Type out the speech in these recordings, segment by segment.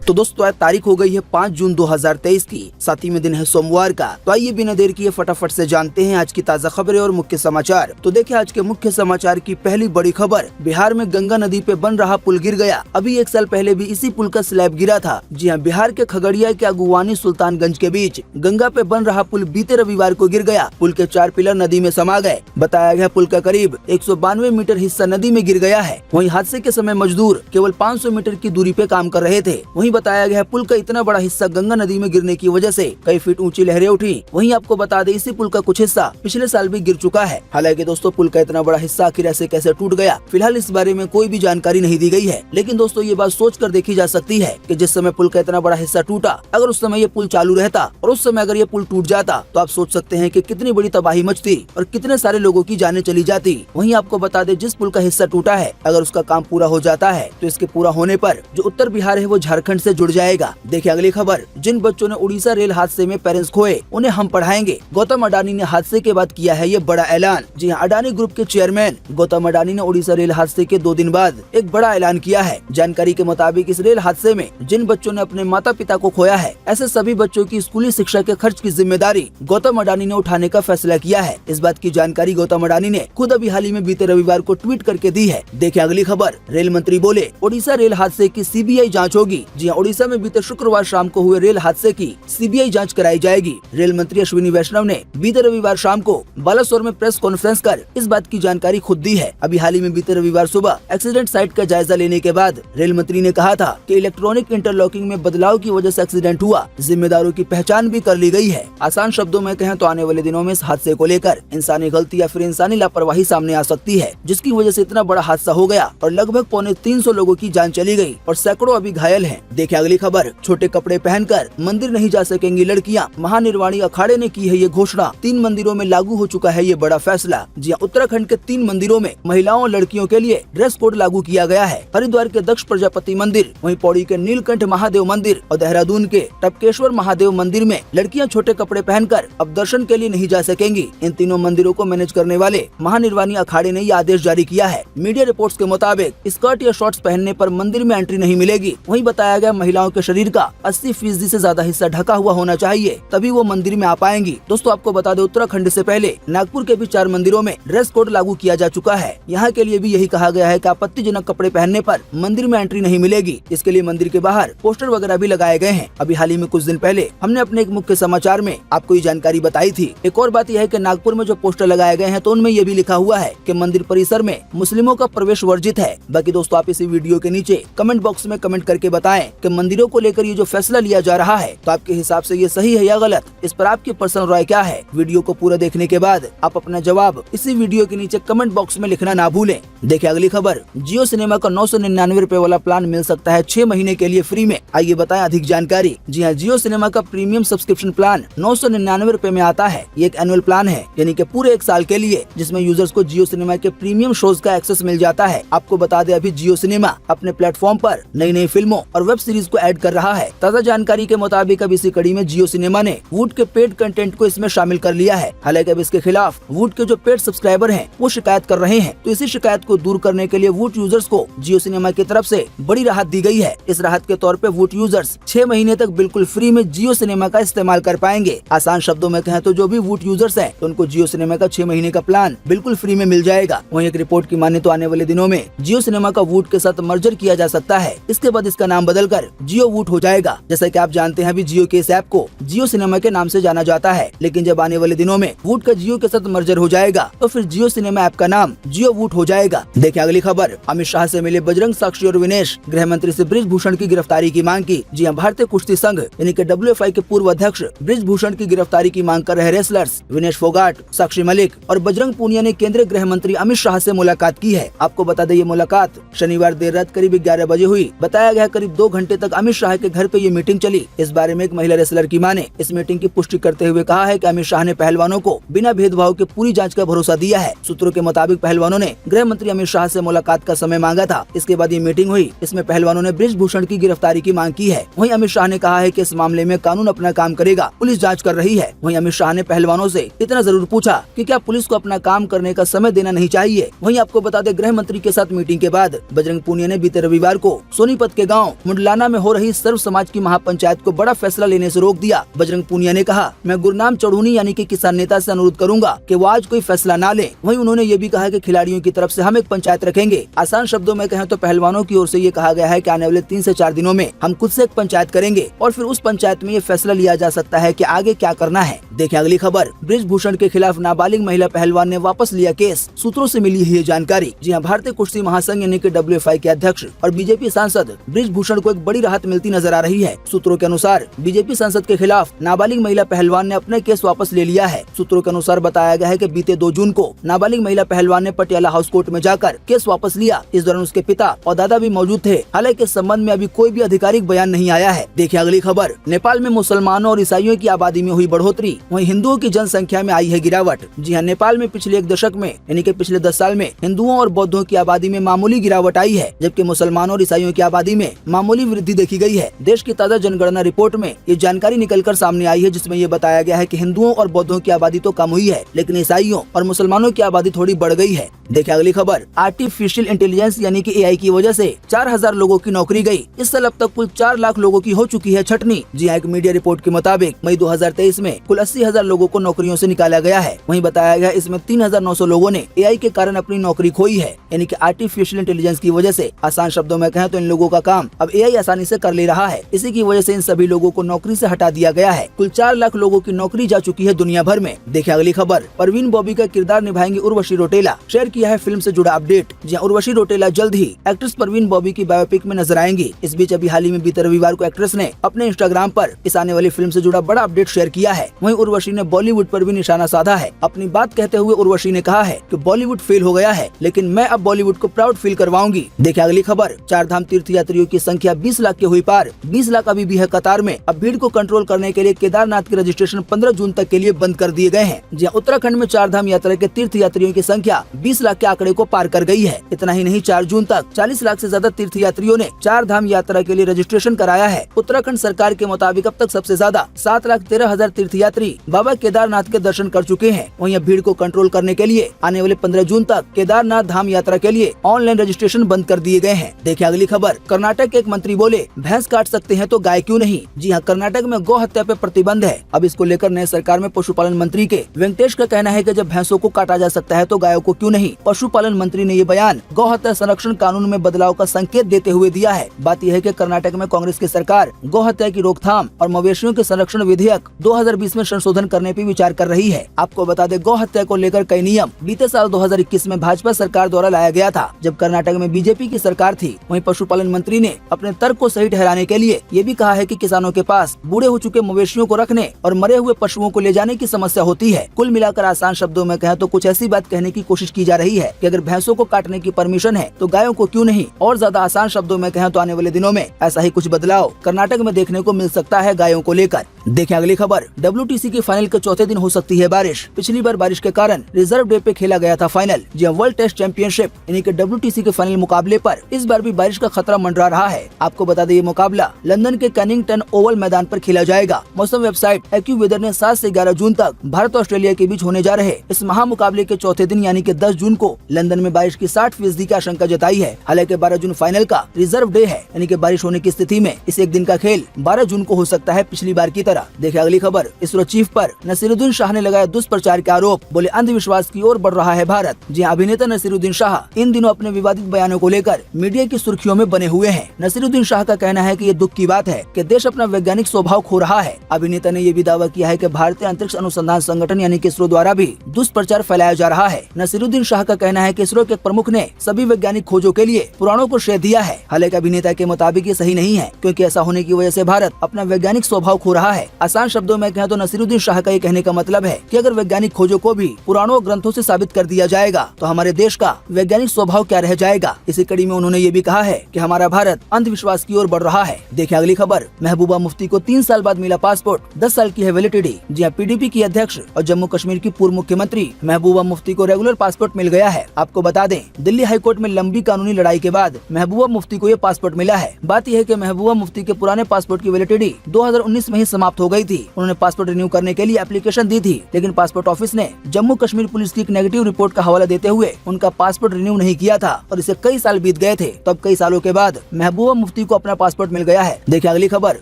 तो दोस्तों आज तारीख हो गई है 5 जून 2023 की, सातवीं में दिन है सोमवार का। तो आइए बिना देर किए फटाफट से जानते हैं आज की ताज़ा खबरें और मुख्य समाचार। तो देखिए आज के मुख्य समाचार की पहली बड़ी खबर, बिहार में गंगा नदी पे बन रहा पुल गिर गया। अभी 1 साल पहले भी इसी पुल का स्लैब गिरा था। जी हाँ, बिहार के खगड़िया के अगुवानी सुल्तानगंज के बीच गंगा पे बन रहा पुल बीते रविवार को गिर गया। पुल के 4 पिलर नदी में समा गए। बताया गया पुल का करीब 192 मीटर हिस्सा नदी में गिर गया है। वहीं हादसे के समय मजदूर केवल 500 मीटर की दूरी पे काम कर रहे थे। वहीं बताया गया पुल का इतना बड़ा हिस्सा गंगा नदी में गिरने की वजह से कई फीट ऊंची लहरें उठी। वहीं आपको बता दें इसी पुल का कुछ हिस्सा पिछले साल भी गिर चुका है। हालांकि दोस्तों पुल का इतना बड़ा हिस्सा आखिर ऐसे कैसे टूट गया, फिलहाल इस बारे में कोई भी जानकारी नहीं दी गई है। लेकिन दोस्तों ये बात सोच कर देखी जा सकती है कि जिस समय पुल का इतना बड़ा हिस्सा टूटा, अगर उस समय ये पुल चालू रहता और उस समय अगर ये पुल टूट जाता तो आप सोच सकते हैं कि कितनी बड़ी तबाही मचती और कितने सारे लोगों की जानें चली जाती। वहीं आपको बता दें जिस पुल का हिस्सा टूटा है, अगर उसका काम पूरा हो जाता है तो इसके पूरा होने पर जो उत्तर बिहार है वो झारखंड से जुड़ जाएगा। देखिए अगली खबर, जिन बच्चों ने उड़ीसा रेल हादसे में पेरेंट्स खोए उन्हें हम पढ़ाएंगे। गौतम अडानी ने हादसे के बाद किया है ये बड़ा ऐलान। जी हाँ, अडानी ग्रुप के चेयरमैन गौतम अडानी ने उड़ीसा रेल हादसे के 2 दिन बाद एक बड़ा ऐलान किया है। जानकारी के मुताबिक इस रेल हादसे में जिन बच्चों ने अपने माता पिता को खोया है, ऐसे सभी बच्चों की स्कूली शिक्षा के खर्च की जिम्मेदारी गौतम अडानी ने उठाने का फैसला किया है। इस बात की जानकारी गौतम अडानी ने खुद अभी हाल ही में बीते रविवार को ट्वीट करके दी है। देखिए अगली खबर, रेल मंत्री बोले उड़ीसा रेल हादसे की सीबीआई जांच होगी। जी हाँ, उड़ीसा में बीते शुक्रवार शाम को हुए रेल हादसे की सीबीआई जांच कराई जाएगी। रेल मंत्री अश्विनी वैष्णव ने बीते रविवार शाम को बालासोर में प्रेस कॉन्फ्रेंस कर इस बात की जानकारी खुद दी है। अभी हाल ही में बीते रविवार सुबह एक्सीडेंट साइट का जायजा लेने के बाद रेल मंत्री ने कहा था कि इलेक्ट्रॉनिक इंटरलॉकिंग में बदलाव की वजह से एक्सीडेंट हुआ, जिम्मेदारों की पहचान भी कर ली गई है। आसान शब्दों में कहें तो आने वाले दिनों में इस हादसे को लेकर इंसानी गलती या फिर इंसानी लापरवाही सामने आ सकती है, जिसकी वजह से इतना बड़ा हादसा हो गया और लगभग 350 लोगों की जान चली गई और सैकड़ों अभी घायल हैं। देखिए अगली खबर, छोटे कपड़े पहनकर मंदिर नहीं जा सकेंगी लड़कियां, महानिर्वाणी अखाड़े ने की है ये घोषणा। 3 मंदिरों में लागू हो चुका है ये बड़ा फैसला। जी हाँ, उत्तराखंड के 3 मंदिरों में महिलाओं और लड़कियों के लिए ड्रेस कोड लागू किया गया है। हरिद्वार के दक्ष प्रजापति मंदिर, वहीं पौड़ी के नीलकंठ महादेव मंदिर और देहरादून के टपकेश्वर महादेव मंदिर में लड़कियां छोटे कपड़े पहनकर अब दर्शन के लिए नहीं जा सकेंगी। इन तीनों मंदिरों को मैनेज करने वाले महानिर्वाणी अखाड़े ने ये आदेश जारी किया है। मीडिया रिपोर्ट्स के मुताबिक स्कर्ट या शॉर्ट्स पहनने पर मंदिर में एंट्री नहीं मिलेगी। वहीं बताया गया महिलाओं के शरीर का 80% से ज्यादा हिस्सा ढका हुआ होना चाहिए, तभी वो मंदिर में आ पाएंगी। दोस्तों आपको बता दें उत्तराखंड से पहले नागपुर के भी 4 मंदिरों में ड्रेस कोड लागू किया जा चुका है। यहाँ के लिए भी यही कहा गया है कि आपत्तिजनक कपड़े पहनने पर मंदिर में एंट्री नहीं मिलेगी। इसके लिए मंदिर के बाहर पोस्टर वगैरह भी लगाए गए हैं। अभी हाल ही में कुछ दिन पहले हमने अपने एक मुख्य समाचार में आपको ये जानकारी बताई थी। एक और बात यह है कि नागपुर में जो पोस्टर लगाए गए हैं तो उनमें ये भी लिखा हुआ है कि मंदिर परिसर में मुस्लिमों का प्रवेश वर्जित है। बाकी दोस्तों आप इसी वीडियो के नीचे कमेंट बॉक्स में कमेंट करके बताएं कि मंदिरों को लेकर ये जो फैसला लिया जा रहा है तो आपके हिसाब से ये सही है या गलत। इस पर आपकी पर्सनल राय क्या है? वीडियो को पूरा देखने के बाद आप अपना जवाब इसी वीडियो के नीचे कमेंट बॉक्स में लिखना ना भूलें। देखिए अगली खबर, जियो सिनेमा का 999 रुपए वाला प्लान मिल सकता है 6 महीने के लिए फ्री में। आइए बताएं अधिक जानकारी। जी हाँ, जियो सिनेमा का प्रीमियम सब्सक्रिप्शन प्लान 999 रुपए में आता है। ये एक एनुअल प्लान है, यानी कि पूरे 1 साल के लिए, जिसमें यूजर्स को जियो सिनेमा के प्रीमियम शोज का एक्सेस मिल जाता है। आपको बता दें अभी जियो सिनेमा अपने प्लेटफॉर्म पर नई फिल्मों और वेब सीरीज को ऐड कर रहा है। ताज़ा जानकारी के मुताबिक अब इसी कड़ी में जियो सिनेमा ने वूट के पेड कंटेंट को इसमें शामिल कर लिया है। हालांकि अब इसके खिलाफ वूट के जो पेड सब्सक्राइबर हैं वो शिकायत कर रहे हैं। तो इसी शिकायत को दूर करने के लिए वूट यूजर्स को जियो सिनेमा की तरफ से बड़ी राहत दी गई है। इस राहत के तौर पे वूट यूजर्स 6 महीने तक बिल्कुल फ्री में जियो सिनेमा का इस्तेमाल कर पाएंगे। आसान शब्दों में कहें तो जो भी वूट यूजर्स हैं तो उनको जियो सिनेमा का 6 महीने का प्लान बिल्कुल फ्री में मिल जाएगा। वहीं एक रिपोर्ट की माने तो आने वाले दिनों में जियो सिनेमा का वूट के साथ मर्जर किया जा सकता है। इसके बाद इसका नाम बदलकर जियो वूट हो जाएगा। जैसा कि आप जानते हैं अभी जियो के इस ऐप को जियो सिनेमा के नाम से जाना जाता है, लेकिन जब आने वाले दिनों में वूट का जियो के साथ मर्जर हो जाएगा तो फिर जियो सिनेमा ऐप का नाम जियो वूट हो जाएगा। देखिए अगली खबर, अमित शाह से मिले बजरंग, साक्षी और विनेश। गृह मंत्री से बृजभूषण की गिरफ्तारी की मांग की। जी हाँ, भारतीय कुश्ती संघ यानी कि WFI के पूर्व अध्यक्ष बृजभूषण की गिरफ्तारी की मांग कर रहे रेसलर्स विनेश फोगाट, साक्षी मलिक और बजरंग पूनिया ने केंद्रीय गृह मंत्री अमित शाह से मुलाकात की है। आपको बता दें ये मुलाकात शनिवार देर रात करीब 11 बजे हुई। बताया गया करीब 2 घंटे तक अमित शाह के घर पे ये मीटिंग चली। इस बारे में एक महिला रेसलर की मां ने इस मीटिंग की पुष्टि करते हुए कहा है कि अमित शाह ने पहलवानों को बिना भेदभाव के पूरी जांच का भरोसा दिया है। सूत्रों के मुताबिक पहलवानों ने गृह मंत्री अमित शाह से मुलाकात का समय मांगा था। इसके बाद ये मीटिंग हुई। इसमें पहलवानों ने बृजभूषण की गिरफ्तारी की मांग की है। वहीं अमित शाह ने कहा है कि इस मामले में कानून अपना काम करेगा, पुलिस जांच कर रही है। वहीं अमित शाह ने पहलवानों से इतना जरूर पूछा कि क्या पुलिस को अपना काम करने का समय देना नहीं चाहिए। वहीं आपको बता दें गृह मंत्री के साथ मीटिंग के बाद बजरंग पूनिया ने बीते रविवार को सोनीपत के गाँव मुंडला तेलंगाना में हो रही सर्व समाज की महापंचायत को बड़ा फैसला लेने से रोक दिया। बजरंग पूनिया ने कहा, मैं गुरनाम चढ़ूनी यानी कि किसान नेता से अनुरोध करूंगा कि वो आज कोई फैसला ना ले। वहीं उन्होंने ये भी कहा कि खिलाड़ियों की तरफ से हम एक पंचायत रखेंगे। आसान शब्दों में कहें तो पहलवानों की ओर से ये कहा गया है कि आने वाले 3 से 4 दिनों में हम खुद से एक पंचायत करेंगे और फिर उस पंचायत में ये फैसला लिया जा सकता है कि आगे क्या करना है। देखिए अगली खबर, बृजभूषण के खिलाफ नाबालिग महिला पहलवान ने वापस लिया केस, सूत्रों से मिली है ये जानकारी। जी हां, भारतीय कुश्ती महासंघ यानी कि WFI के अध्यक्ष और बीजेपी सांसद बृजभूषण को एक बड़ी राहत मिलती नजर आ रही है। सूत्रों के अनुसार बीजेपी सांसद के खिलाफ नाबालिग महिला पहलवान ने अपने केस वापस ले लिया है। सूत्रों के अनुसार बताया गया है कि बीते 2 जून को नाबालिग महिला पहलवान ने पटियाला हाउस कोर्ट में जाकर केस वापस लिया। इस दौरान उसके पिता और दादा भी मौजूद थे। हालांकि इस संबंध में अभी कोई भी आधिकारिक बयान नहीं आया है। देखिए अगली खबर, नेपाल में मुसलमानों और ईसाइयों की आबादी में हुई बढ़ोतरी, वहीं हिंदुओं की जनसंख्या में आई है गिरावट। जी हां, नेपाल में पिछले 1 दशक में यानी कि पिछले 10 साल में हिंदुओं और बौद्धों की आबादी में मामूली गिरावट आई है, जबकि मुसलमानों और ईसाइयों की आबादी में मामूली वृद्धि देखी गई है। देश की ताजा जनगणना रिपोर्ट में ये जानकारी निकलकर सामने आई है, जिसमें ये बताया गया है कि हिंदुओं और बौद्धों की आबादी तो कम हुई है, लेकिन ईसाइयों और मुसलमानों की आबादी थोड़ी बढ़ गई है। देखिए अगली खबर, आर्टिफिशियल इंटेलिजेंस यानी कि AI की वजह से 4000 लोगों की नौकरी गई। इस साल अब तक कुल 4 लाख लोगों की हो चुकी है छटनी। जी हां, एक मीडिया रिपोर्ट के मुताबिक मई 2023 में कुल 80,000 लोगों को नौकरियों से निकाला गया है। वहीं बताया गया इसमें 3900 लोगों ने AI के कारण अपनी नौकरी खोई है, यानी कि आर्टिफिशियल इंटेलिजेंस की वजह से। आसान शब्दों में कहें तो इन लोगों का काम अब AI आसानी से कर ले रहा है। इसी की वजह से इन सभी लोगों को नौकरी से हटा दिया गया है। कुल 4 लाख लोगों की नौकरी जा चुकी है दुनिया भर में। देखिए अगली खबर, परवीन बॉबी का किरदार निभाएंगी उर्वशी रौटेला, शेयर किया है फिल्म से जुड़ा अपडेट। जी उर्वशी रौटेला जल्द ही एक्ट्रेस परवीन बॉबी की बायोपिक में नजर आएंगी। इस बीच अभी हाल ही में बीते रविवार को एक्ट्रेस ने अपने इंस्टाग्राम पर इस आने वाली फिल्म से जुड़ा बड़ा अपडेट शेयर किया है। वहीं उर्वशी ने बॉलीवुड पर भी निशाना साधा है। अपनी बात कहते हुए उर्वशी ने कहा है कि बॉलीवुड फेल हो गया है, लेकिन मैं अब बॉलीवुड को प्राउड फील करवाऊंगी। देखिए अगली खबर, 4 धाम तीर्थ यात्रियों की संख्या 20 लाख के हुई पार। 20 लाख अभी भी है कतार में। अब भीड़ को कंट्रोल करने के लिए केदारनाथ के रजिस्ट्रेशन 15 जून तक के लिए बंद कर दिए गए हैं। जी उत्तराखंड में 4 धाम यात्रा के तीर्थ यात्रियों की संख्या 20 लाख के आंकड़े को पार कर गई है। इतना ही नहीं, 4 जून तक 40 लाख से ज्यादा तीर्थ यात्रियों ने 4 धाम यात्रा के लिए रजिस्ट्रेशन कराया है। उत्तराखंड सरकार के मुताबिक अब तक सबसे ज्यादा 7,13,000 तीर्थ यात्री बाबा केदारनाथ के दर्शन कर चुके हैं। वहीं भीड़ को कंट्रोल करने के लिए आने वाले 15 जून तक केदारनाथ धाम यात्रा के लिए ऑनलाइन रजिस्ट्रेशन बंद कर दिए गए हैं। देखिए अगली खबर, कर्नाटक के एक मंत्री बोले भैंस काट सकते हैं तो गाय क्यों नहीं। जी हाँ, कर्नाटक में गौ हत्या पे प्रतिबंध है। अब इसको लेकर नए सरकार में पशुपालन मंत्री के वेंकटेश का कहना है कि जब भैंसों को काटा जा सकता है तो गायों को क्यों नहीं। पशुपालन मंत्री ने ये बयान गौ हत्या संरक्षण कानून में बदलाव का संकेत देते हुए दिया है। बात यह है कि कर्नाटक में कांग्रेस की सरकार गौ हत्या की रोकथाम और मवेशियों के संरक्षण विधेयक 2020 में संशोधन करने पर विचार कर रही है। आपको बता दें, गौ हत्या को लेकर कई नियम बीते साल 2021 में भाजपा सरकार द्वारा लाया गया था, जब कर्नाटक में बीजेपी की सरकार थी। वहीं पशुपालन मंत्री ने अपने तर्क को सही ठहराने के लिए ये भी कहा है कि किसानों के पास बूढ़े हो चुके मवेशियों को रखने और मरे हुए पशुओं को ले जाने की समस्या होती है। कुल मिलाकर आसान शब्दों में कहें तो कुछ ऐसी बात कहने की कोशिश की जा रही है कि अगर भैंसों को काटने की परमिशन है तो गायों को क्यों नहीं। और ज्यादा आसान शब्दों में कहें तो आने वाले दिनों में ऐसा ही कुछ बदलाव कर्नाटक में देखने को मिल सकता है गायों को लेकर। देखिए अगली खबर, WTC के फाइनल के चौथे दिन हो सकती है बारिश। पिछली बार बारिश के कारण रिजर्व डे पे खेला गया था फाइनल। जी वर्ल्ड टेस्ट चैंपियनशिप यानी कि WTC के फाइनल मुकाबले पर इस बार भी बारिश का खतरा मंडरा रहा है। आपको बता दें, ये मुकाबला लंदन के कैनिंगटन ओवल मैदान पर खेला जाएगा। मौसम वेबसाइट एक्यूवेदर ने 7 से 11 जून तक भारत और ऑस्ट्रेलिया के बीच होने जा रहे इस महामुकाबले के चौथे दिन यानी कि 10 जून को लंदन में बारिश की 60% की आशंका जताई है। हालांकि 12 जून फाइनल का रिजर्व डे है, यानी कि बारिश होने की स्थिति में इस एक दिन का खेल 12 जून को हो सकता है पिछली बार की तरह। देखिए अगली खबर, इसरो चीफ पर नसीरुद्दीन शाह ने लगाया दुष्प्रचार के आरोप। बोले अंधविश्वास की ओर बढ़ रहा है भारत। जी अभिनेता नसीरुद्दीन शाह इन दिनों अपने विवादित बयानों को लेकर मीडिया की सुर्खियों में बने हुए हैं। नसीरुद्दीन शाह का कहना है कि ये दुख की बात है कि देश अपना वैज्ञानिक स्वभाव खो रहा है। अभिनेता ने ये भी दावा किया है कि भारतीय अंतरिक्ष अनुसंधान संगठन यानी कि इसरो द्वारा भी दुष्प्रचार फैलाया जा रहा है। नसीरुद्दीन शाह का कहना है कि इसरो के प्रमुख ने सभी वैज्ञानिक खोजों के लिए पुराणों को श्रेय दिया है। हालांकि अभिनेता के मुताबिक ये सही नहीं है, क्योंकि ऐसा होने की वजह से भारत अपना वैज्ञानिक स्वभाव खो रहा है। आसान शब्दों में कहें तो नसीरुद्दीन शाह का ये कहने का मतलब है कि अगर वैज्ञानिक खोजों को भी पुराणों ग्रंथों से साबित कर दिया जाएगा तो हमारे देश का वैज्ञानिक स्वभाव क्या रह जाएगा। इसी कड़ी में उन्होंने ये भी कहा है कि हमारा भारत अंधविश्वास की ओर बढ़ रहा है। देखिए अगली खबर, महबूबा मुफ्ती को 3 साल बाद मिला पासपोर्ट, 10 साल की है वैलिडिटी। जी हाँ, PDP की अध्यक्ष और जम्मू कश्मीर की पूर्व मुख्यमंत्री महबूबा मुफ्ती को रेगुलर पासपोर्ट मिल गया है। आपको बता दें, दिल्ली हाईकोर्ट में लंबी कानूनी लड़ाई के बाद महबूबा मुफ्ती को ये पासपोर्ट मिला है। बात यह है कि महबूबा मुफ्ती के पुराने पासपोर्ट की वैलिडिटी 2019 में ही समाप्त हो गई थी। उन्होंने पासपोर्ट रिन्यू करने के लिए एप्लीकेशन दी थी, लेकिन पासपोर्ट ऑफिस ने जम्मू कश्मीर पुलिस की एक नेगेटिव रिपोर्ट का हवाला देते हुए उनका पासपोर्ट रिन्यू नहीं किया था और इसे कई साल बीत गए थे। तब कई सालों के बाद महबूबा मुफ्ती को अपना पासपोर्ट मिल गया है। देखिए अगली खबर,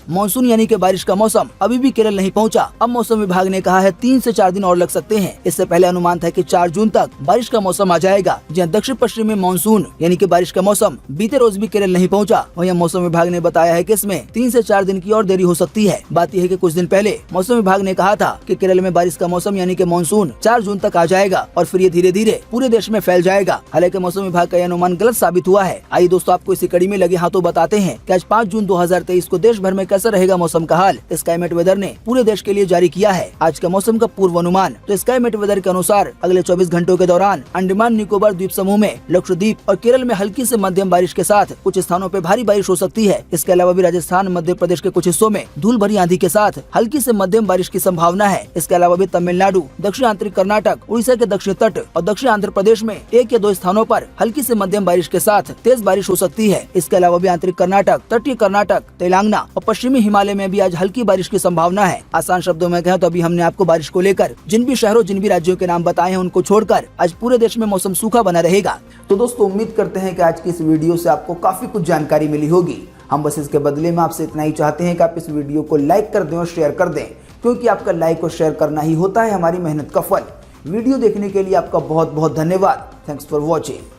मानसून यानी कि बारिश का मौसम अभी भी केरल नहीं पहुंचा। अब मौसम विभाग ने कहा है 3 से 4 दिन और लग सकते हैं। इससे पहले अनुमान था कि 4 जून तक बारिश का मौसम आ जाएगा। जहाँ दक्षिण पश्चिमी मानसून यानी कि बारिश का मौसम बीते रोज भी केरल नहीं पहुंचा। वहीं मौसम विभाग ने बताया है कि इसमें 3 से 4 दिन की और देरी हो सकती है। बात यह है कि कुछ दिन पहले मौसम विभाग ने कहा था कि केरल में बारिश का मौसम यानी कि मानसून 4 जून तक आ जाएगा और फिर ये धीरे धीरे पूरे देश में फैल जाएगा। हालांकि मौसम विभाग का यह अनुमान गलत साबित हुआ है। आइए दोस्तों, आपको इसी कड़ी में लगे हाथों बताते हैं कि आज 5 जून 2023 को देश भर में कैसा रहेगा मौसम का हाल। स्काईमेट वेदर ने पूरे देश के लिए जारी किया है आज का मौसम का पूर्वानुमान। तो स्काईमेट वेदर के अनुसार अगले 24 घंटों के दौरान अंडमान निकोबार द्वीप समूह में, लक्षद्वीप और केरल में हल्की से मध्यम बारिश के साथ कुछ स्थानों पे भारी बारिश हो सकती है। इसके अलावा भी राजस्थान, मध्य प्रदेश के कुछ हिस्सों में धूल भरी आंधी के साथ हल्की से मध्यम बारिश की संभावना है। इसके अलावा भी तमिलनाडु, दक्षिण आंतरिक कर्नाटक, उड़ीसा के दक्षिण तट और दक्षिण आंध्र प्रदेश में 1 या 2 स्थानों पर हल्की से मध्यम बारिश के साथ तेज बारिश हो सकती है। इसके अलावा भी आंतरिक कर्नाटक, तटीय कर्नाटक, तेलंगाना और पश्चिमी हिमालय में भी आज हल्की बारिश की संभावना है। आसान शब्दों में कहें तो अभी हमने आपको बारिश को लेकर जिन भी शहरों, जिन भी राज्यों के नाम बताए हैं, उनको छोड़कर आज पूरे देश में मौसम सूखा बना रहेगा। तो दोस्तों, उम्मीद करते हैं कि आज की इस वीडियो से आपको काफी कुछ जानकारी मिली होगी। हम बस इसके बदले में आपसे इतना ही चाहते हैं कि आप इस वीडियो को लाइक कर दें और शेयर कर दें, क्योंकि आपका लाइक और शेयर करना ही होता है हमारी मेहनत का फल। वीडियो देखने के लिए आपका बहुत बहुत धन्यवाद। Thanks for watching.